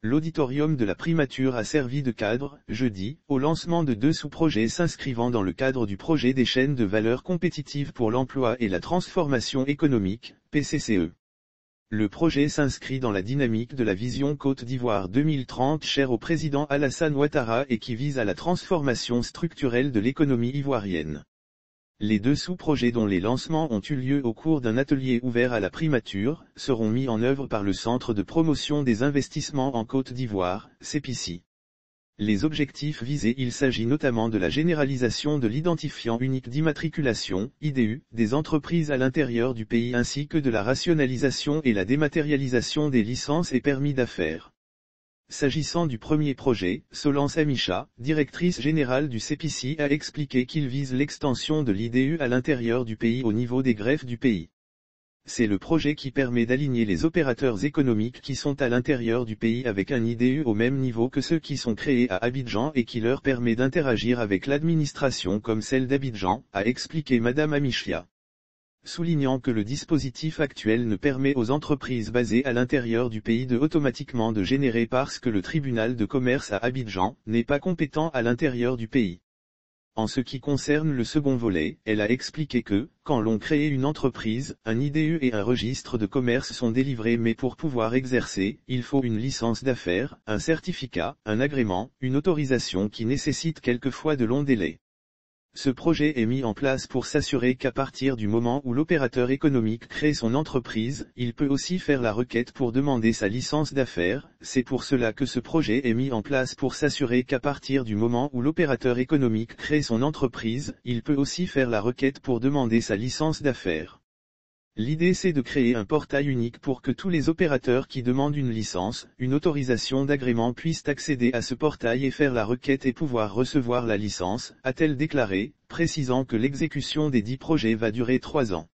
L'auditorium de la primature a servi de cadre, jeudi, au lancement de 2 sous-projets s'inscrivant dans le cadre du projet des chaînes de valeur compétitives pour l'emploi et la transformation économique, PCCE. Le projet s'inscrit dans la dynamique de la vision Côte d'Ivoire 2030 chère au président Alassane Ouattara et qui vise à la transformation structurelle de l'économie ivoirienne. Les 2 sous-projets dont les lancements ont eu lieu au cours d'un atelier ouvert à la primature, seront mis en œuvre par le Centre de promotion des investissements en Côte d'Ivoire, CEPICI. Les objectifs visés: il s'agit notamment de la généralisation de l'identifiant unique d'immatriculation, IDU, des entreprises à l'intérieur du pays ainsi que de la rationalisation et la dématérialisation des licences et permis d'affaires. S'agissant du premier projet, Solence Amicha, directrice générale du CEPICI, a expliqué qu'il vise l'extension de l'IDU à l'intérieur du pays au niveau des greffes du pays. C'est le projet qui permet d'aligner les opérateurs économiques qui sont à l'intérieur du pays avec un IDU au même niveau que ceux qui sont créés à Abidjan et qui leur permet d'interagir avec l'administration comme celle d'Abidjan, a expliqué Madame Amichia. Soulignant que le dispositif actuel ne permet aux entreprises basées à l'intérieur du pays de automatiquement de générer parce que le tribunal de commerce à Abidjan n'est pas compétent à l'intérieur du pays. En ce qui concerne le second volet, elle a expliqué que, quand l'on crée une entreprise, un IDU et un registre de commerce sont délivrés mais pour pouvoir exercer, il faut une licence d'affaires, un certificat, un agrément, une autorisation qui nécessite quelquefois de longs délais. Ce projet est mis en place pour s'assurer qu'à partir du moment où l'opérateur économique crée son entreprise, il peut aussi faire la requête pour demander sa licence d'affaires. C'est pour cela que ce projet est mis en place pour s'assurer qu'à partir du moment où l'opérateur économique crée son entreprise, il peut aussi faire la requête pour demander sa licence d'affaires. L'idée c'est de créer un portail unique pour que tous les opérateurs qui demandent une licence, une autorisation d'agrément puissent accéder à ce portail et faire la requête et pouvoir recevoir la licence, a-t-elle déclaré, précisant que l'exécution des 10 projets va durer 3 ans.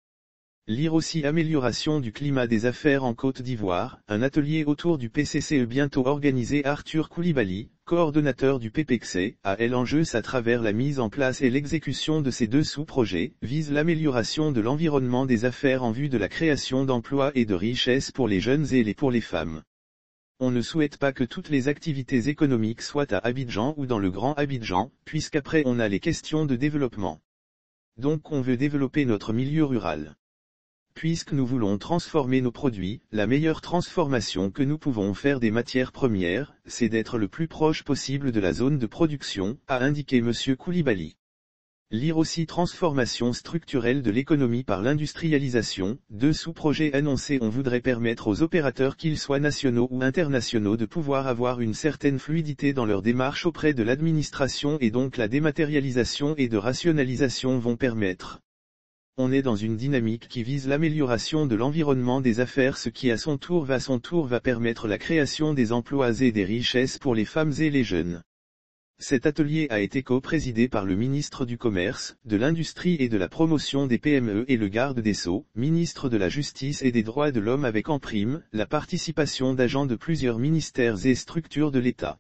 Lire aussi amélioration du climat des affaires en Côte d'Ivoire, un atelier autour du PCCE bientôt organisé. Arthur Koulibaly, coordonnateur du PPXE, a l'enjeu à travers la mise en place et l'exécution de ces 2 sous-projets, vise l'amélioration de l'environnement des affaires en vue de la création d'emplois et de richesses pour les jeunes et pour les femmes. On ne souhaite pas que toutes les activités économiques soient à Abidjan ou dans le Grand Abidjan, puisqu'après on a les questions de développement. Donc on veut développer notre milieu rural. Puisque nous voulons transformer nos produits, la meilleure transformation que nous pouvons faire des matières premières, c'est d'être le plus proche possible de la zone de production, a indiqué M. Koulibaly. Lire aussi transformation structurelle de l'économie par l'industrialisation, 2 sous-projets annoncés. On voudrait permettre aux opérateurs qu'ils soient nationaux ou internationaux de pouvoir avoir une certaine fluidité dans leur démarche auprès de l'administration et donc la dématérialisation et de rationalisation vont permettre. On est dans une dynamique qui vise l'amélioration de l'environnement des affaires, ce qui à son tour va permettre la création des emplois et des richesses pour les femmes et les jeunes. Cet atelier a été co-présidé par le ministre du Commerce, de l'Industrie et de la Promotion des PME et le garde des Sceaux, ministre de la Justice et des Droits de l'Homme avec en prime, la participation d'agents de plusieurs ministères et structures de l'État.